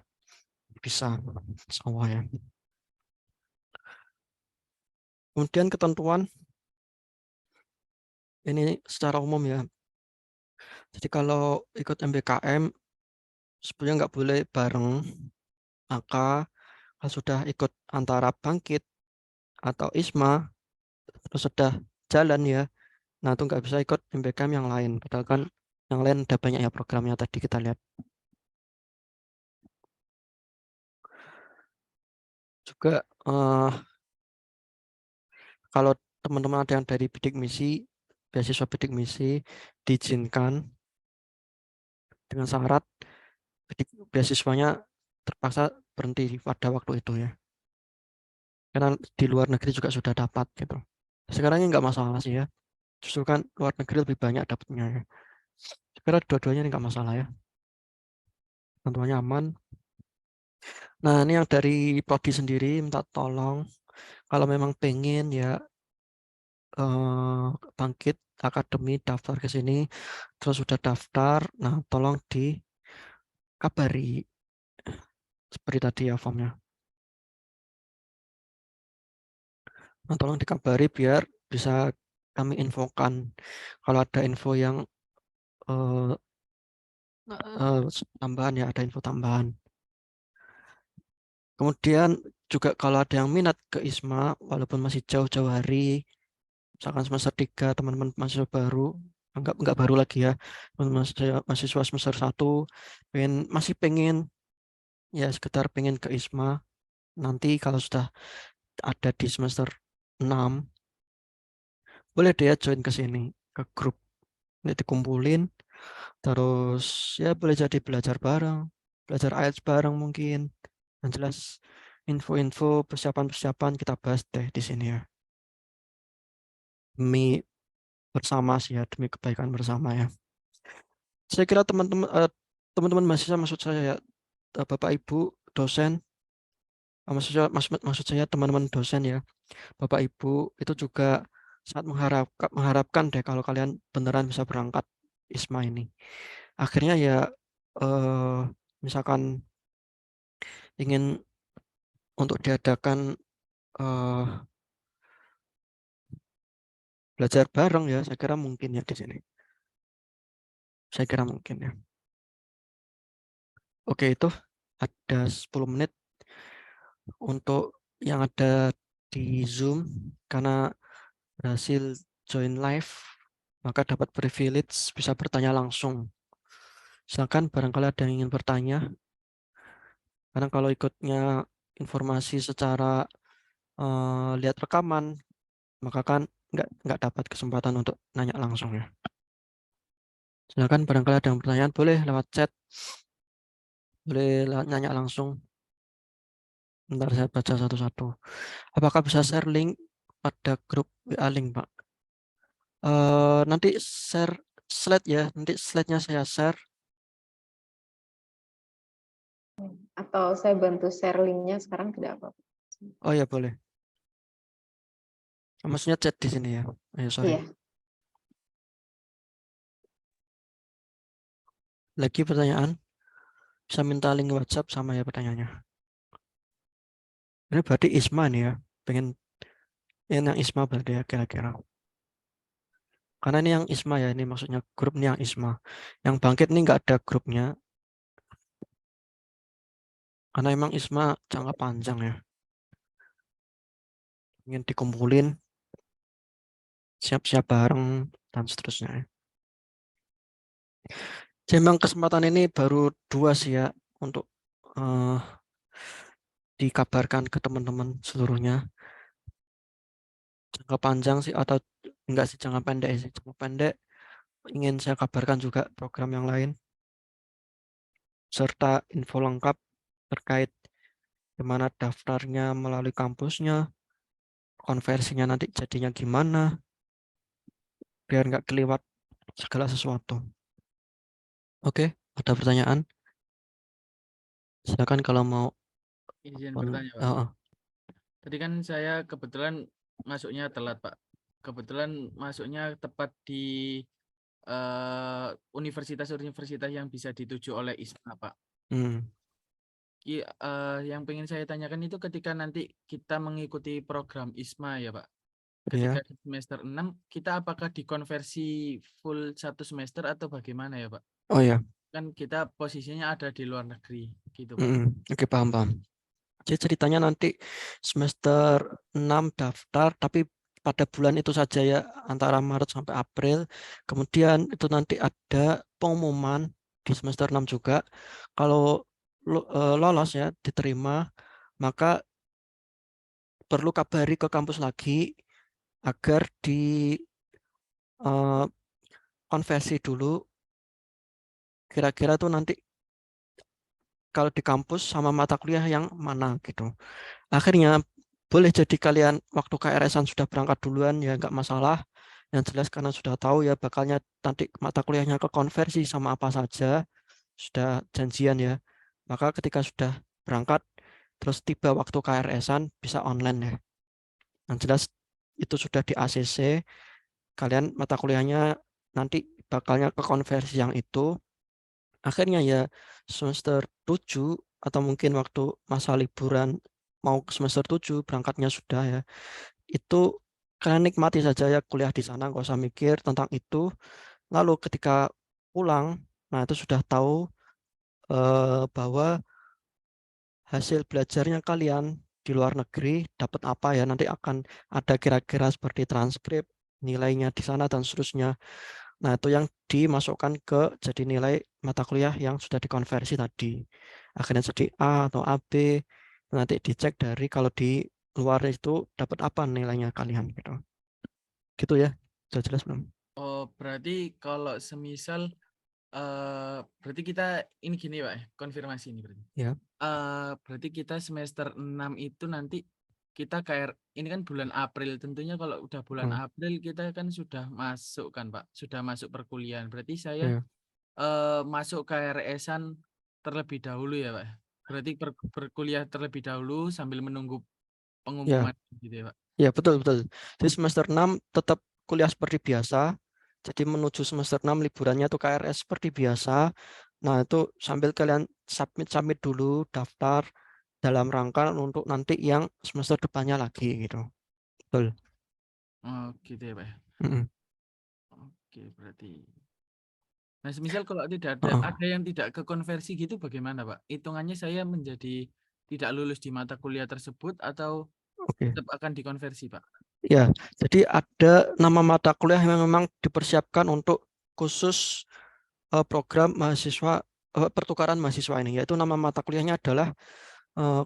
A: bisa, insya Allah ya. Kemudian ketentuan ini secara umum ya. Jadi kalau ikut MBKM sebenarnya nggak boleh bareng, maka kalau sudah ikut antara Bangkit atau ISMA terus sudah jalan ya, nah itu nggak bisa ikut MBKM yang lain. Padahal kan yang lain ada banyak ya programnya tadi kita lihat. Juga kalau teman-teman ada yang dari bidik misi, beasiswa bidik misi, diizinkan dengan syarat beasiswanya terpaksa berhenti pada waktu itu ya. Karena di luar negeri juga sudah dapat gitu. Sekarang ini nggak masalah sih ya. Justru kan luar negeri lebih banyak dapatnya ya. Sekarang dua-duanya ini nggak masalah ya. Tentunya aman. Nah, ini yang dari prodi sendiri minta tolong kalau memang pengen ya bangkit akademi daftar ke sini, terus sudah daftar, nah tolong dikabari seperti tadi ya formnya. Nah, tolong dikabari biar bisa kami infokan kalau ada info yang eh, tambahan ya, ada info tambahan. Kemudian juga kalau ada yang minat ke ISMA, walaupun masih jauh-jauh hari, misalkan semester 3 teman-teman mahasiswa baru, enggak baru lagi ya, mahasiswa semester 1, masih pengen ya sekedar pengen ke ISMA, nanti kalau sudah ada di semester 6, boleh dia join ke sini, ke grup, nanti dikumpulin, terus ya boleh jadi belajar bareng, belajar IELTS bareng mungkin, dan jelas info-info persiapan-persiapan kita bahas deh di sini ya. Demi bersama sih ya, demi kebaikan bersama ya. Saya kira teman-teman mahasiswa maksud saya ya, Bapak Ibu dosen, maksud saya teman-teman dosen ya, Bapak Ibu itu juga sangat mengharapkan deh kalau kalian beneran bisa berangkat ISMA ini. Akhirnya ya misalkan ingin untuk diadakan eh, belajar bareng ya, saya kira mungkin ya di sini. Saya kira mungkin ya. Oke, itu ada 10 menit untuk yang ada di Zoom karena berhasil join live, maka dapat privilege bisa bertanya langsung. Silakan barangkali ada yang ingin bertanya. Karena kalau ikutnya informasi secara lihat rekaman, maka kan nggak dapat kesempatan untuk nanya langsung ya. Silakan barangkali ada yang pertanyaan, boleh lewat chat, boleh nanya langsung. Bentar saya baca satu-satu. Apakah bisa share link pada grup WA link, Pak? Nanti share slide ya, nanti slide-nya saya share.
B: Atau saya bantu share linknya sekarang tidak apa-apa.
A: Oh ya boleh. Maksudnya chat di sini ya. Ayo sorry.
B: Iya.
A: Lagi pertanyaan, bisa minta link WhatsApp sama ya pertanyaannya. Ini berarti ISMA nih ya. Pengen yang ISMA berarti ya kira-kira. Karena ini yang ISMA ya, ini maksudnya grup ini yang ISMA. Yang bangkit ini nggak ada grupnya. Karena emang ISMA jangka panjang ya. Ingin dikumpulin, siap-siap bareng, dan seterusnya ya. Jadi memang kesempatan ini baru 2 sih ya untuk dikabarkan ke teman-teman seluruhnya. Jangka panjang sih atau enggak sih jangka pendek sih. Jangka pendek ingin saya kabarkan juga program yang lain serta info lengkap terkait gimana daftarnya melalui kampusnya, konversinya nanti jadinya gimana, biar nggak kelewat segala sesuatu. Oke, ada pertanyaan? Silakan kalau mau.
C: Izin bertanya, Pak. Tadi kan saya kebetulan masuknya telat, Pak. Kebetulan masuknya tepat di universitas-universitas yang bisa dituju oleh ISMA, Pak. Yang pengen saya tanyakan itu ketika nanti kita mengikuti program ISMA ya, Pak. Ketika
A: Iya.
C: di semester 6, kita apakah dikonversi full 1 semester atau bagaimana ya, Pak?
A: Oh ya.
C: Kan kita posisinya ada di luar negeri, gitu, Pak.
A: Oke, paham. Jadi ceritanya nanti semester 6 daftar, tapi pada bulan itu saja ya, antara Maret sampai April. Kemudian itu nanti ada pengumuman di semester 6 juga. Kalau lolos ya, diterima, maka perlu kabari ke kampus lagi agar di konversi dulu. Kira-kira tuh nanti kalau di kampus sama mata kuliah yang mana gitu. Akhirnya boleh jadi kalian waktu KRS-an sudah berangkat duluan ya nggak masalah. Yang jelas karena sudah tahu ya bakalnya nanti mata kuliahnya ke konversi sama apa saja, sudah janjian ya. Maka ketika sudah berangkat terus tiba waktu KRS-an bisa online ya. Yang jelas itu sudah di ACC, kalian mata kuliahnya nanti bakalnya ke konversi yang itu. Akhirnya ya semester 7 atau mungkin waktu masa liburan mau ke semester 7 berangkatnya sudah ya. Itu kalian nikmati saja ya kuliah di sana, nggak usah mikir tentang itu. Lalu ketika pulang, nah itu sudah tahu bahwa hasil belajarnya kalian di luar negeri dapat apa ya, nanti akan ada kira-kira seperti transkrip, nilainya di sana dan seterusnya. Nah, itu yang dimasukkan ke jadi nilai mata kuliah yang sudah dikonversi tadi. Akhirnya jadi A atau AB, nanti dicek dari kalau di luar itu dapat apa nilainya kalian gitu. Gitu ya. Sudah jelas belum?
C: Oh, berarti kalau semisal berarti kita ini gini Pak, konfirmasi ini berarti.
A: Ya.
C: Berarti kita semester 6 itu nanti kita ini kan bulan April, tentunya kalau udah bulan April kita kan sudah masuk kan Pak, sudah masuk perkuliahan. Berarti saya masuk KRS-an terlebih dahulu ya Pak. Berarti berkuliah terlebih dahulu sambil menunggu pengumuman gitu ya Pak.
A: Ya, betul. Jadi semester 6 tetap kuliah seperti biasa. Jadi menuju semester 6 liburannya tuh KRS seperti biasa. Nah, itu sambil kalian submit dulu daftar dalam rangka untuk nanti yang semester depannya lagi gitu. Betul.
C: Oh, gitu ya Pak.
A: Mm-mm.
C: Oke, berarti. Nah, semisal kalau tidak
A: Uh-uh.
C: ada yang tidak ke konversi gitu bagaimana Pak? Hitungannya saya menjadi tidak lulus di mata kuliah tersebut atau tetap akan dikonversi Pak?
A: Ya, jadi ada nama mata kuliah yang memang dipersiapkan untuk khusus program mahasiswa pertukaran mahasiswa ini, yaitu nama mata kuliahnya adalah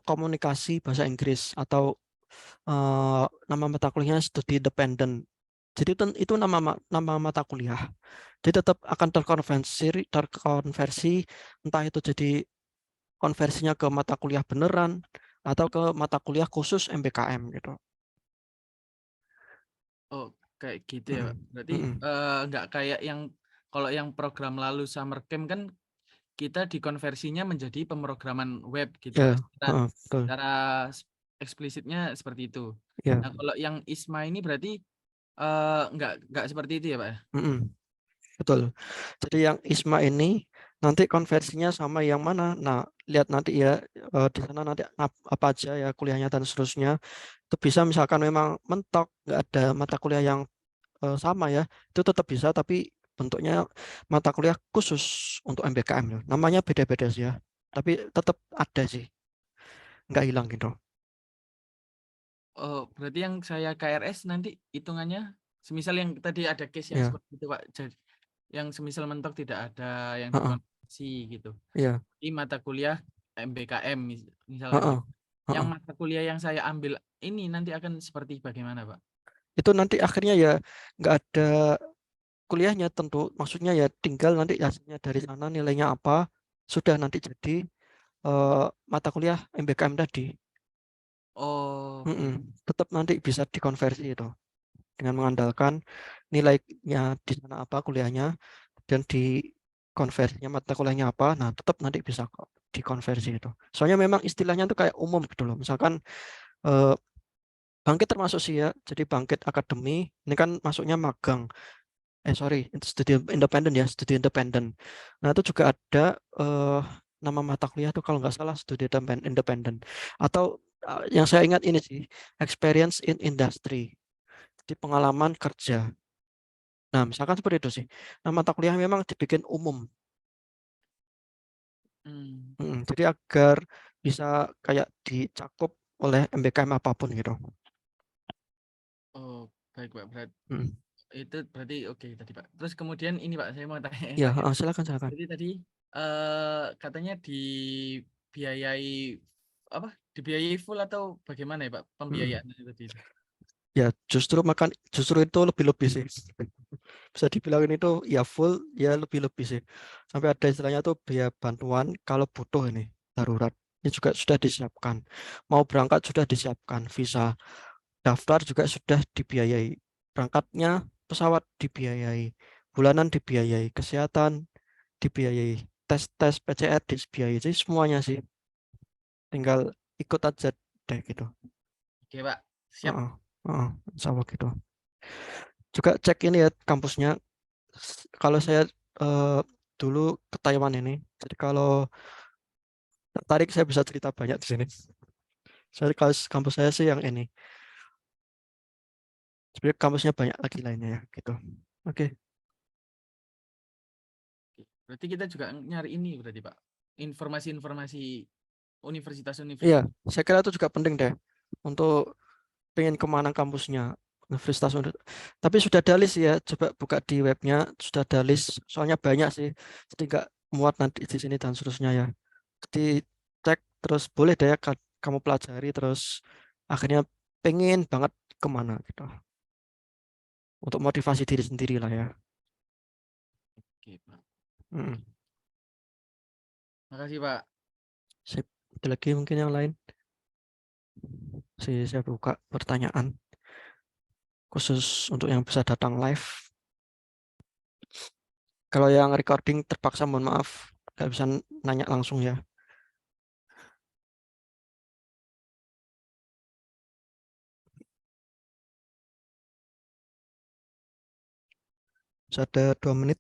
A: komunikasi bahasa Inggris atau nama mata kuliahnya studi independent. Jadi itu nama mata kuliah. Jadi tetap akan terkonversi entah itu jadi konversinya ke mata kuliah beneran atau ke mata kuliah khusus MBKM gitu.
C: Oh, kayak gitu ya Pak. Berarti
A: Mm-mm.
C: nggak kayak yang kalau yang program lalu summer camp kan kita dikonversinya menjadi pemrograman web gitu
A: Ya,
C: Pak.
A: betul.
C: Secara eksplisitnya seperti itu.
A: Ya.
C: Nah, kalau yang ISMA ini berarti nggak seperti itu ya Pak?
A: Mm-mm. Betul. Jadi yang ISMA ini nanti konversinya sama yang mana? Nah, lihat nanti ya di sana nanti apa aja ya kuliahnya dan seterusnya. Itu bisa misalkan memang mentok nggak ada mata kuliah yang sama ya, itu tetap bisa tapi bentuknya mata kuliah khusus untuk MBKM loh. Namanya beda-beda sih ya, tapi tetap ada sih, nggak hilang gitu.
C: Oh, berarti yang saya KRS nanti hitungannya semisal yang tadi ada case yang
A: Ya,
C: seperti itu Pak. Jadi yang semisal mentok tidak ada yang
A: heeh,
C: dikonversi gitu.
A: iya,
C: Di mata kuliah MBKM misalkan
A: heeh,
C: gitu. Yang
A: heeh.
C: mata kuliah yang saya ambil ini nanti akan seperti bagaimana Pak?
A: Itu nanti akhirnya ya nggak ada kuliahnya tentu, maksudnya ya tinggal nanti hasilnya dari sana nilainya apa, sudah nanti jadi mata kuliah MBKM tadi.
C: Oh, gitu.
A: Tetap nanti bisa dikonversi itu dengan mengandalkan nilainya di sana apa kuliahnya dan di konversinya mata kuliahnya apa, nah tetap nanti bisa kok dikonversi itu. Soalnya memang istilahnya itu kayak umum gitu loh. Misalkan eh, bangkit termasuk sih ya, jadi bangkit akademi ini kan masuknya magang. Sorry, itu studi independen ya, studi independen. Nah itu juga ada nama mata kuliah tuh kalau nggak salah studi independen. Atau yang saya ingat ini sih, experience in industry, di pengalaman kerja. Nah, misalkan seperti itu sih. Nah, mata kuliah memang dibikin umum. Jadi agar bisa kayak dicakup oleh MBKM apapun gitu.
C: Oh, baik Pak.
A: Mm.
C: Itu berarti oke tadi Pak. Terus kemudian ini Pak, saya mau tanya
A: Ya,
C: lagi.
A: silakan.
C: Jadi tadi katanya dibiayai apa? Dibiayai full atau bagaimana ya Pak pembiayaan tadi itu?
A: Ya, justru itu lebih-lebih sih. Bisa dibilang ini tuh ya full, ya lebih-lebih sih. Sampai ada istilahnya tuh biaya bantuan kalau butuh ini darurat. Ini juga sudah disiapkan. Mau berangkat sudah disiapkan. Visa daftar juga sudah dibiayai. Berangkatnya pesawat dibiayai. Bulanan dibiayai. Kesehatan dibiayai. Tes PCR dibiayai. Jadi semuanya sih. Tinggal ikut aja deh gitu.
C: Oke, Pak. Siap.
A: Insya Allah gitu. Juga cek ini ya kampusnya. Kalau saya dulu ke Taiwan ini, jadi kalau tertarik saya bisa cerita banyak di sini. Saya kampus saya sih yang ini. Sebenarnya kampusnya banyak lagi lainnya ya gitu. Oke.
C: Berarti kita juga nyari ini berarti Pak. Informasi-informasi
A: Iya,
C: universitas-universitas.
A: saya kira itu juga penting deh untuk pengen kemana kampusnya universitas. Tapi sudah ada list ya, coba buka di webnya, sudah ada list. Soalnya banyak sih, jadi nggak muat nanti di sini dan seterusnya ya. Jadi cek terus boleh deh ya, kamu pelajari terus akhirnya pengen banget kemana gitu. Untuk motivasi diri sendiri lah ya.
C: Oke, Pak.
A: Mm.
C: Makasih, Pak.
A: Sip. Ada lagi mungkin yang lain? Saya buka pertanyaan khusus untuk yang bisa datang live. Kalau yang recording terpaksa mohon maaf, nggak bisa nanya langsung ya. Sudah ada 2 menit.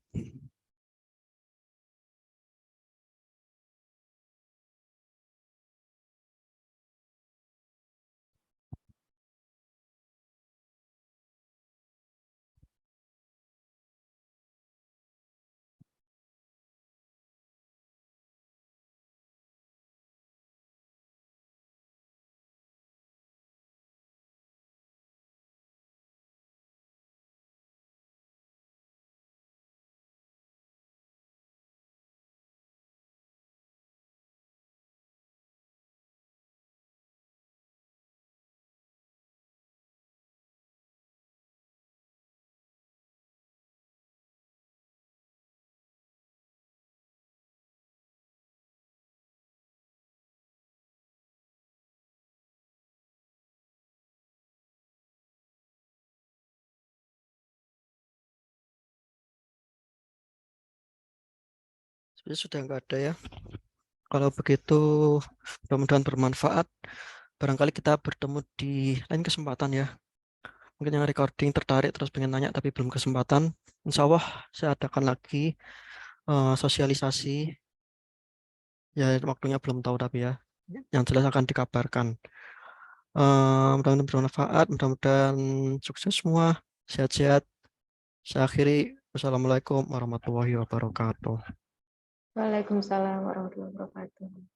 A: Sebenarnya sudah nggak ada ya. Kalau begitu mudah-mudahan bermanfaat. Barangkali kita bertemu di lain kesempatan ya. Mungkin yang recording tertarik terus pengen nanya tapi belum kesempatan. Insya Allah saya adakan lagi sosialisasi. Ya waktunya belum tahu tapi ya. Yang jelas akan dikabarkan. Mudah-mudahan bermanfaat. Mudah-mudahan sukses semua. Sehat-sehat. Saya akhiri. Wassalamualaikum warahmatullahi wabarakatuh.
B: Waalaikumsalam warahmatullahi wabarakatuh.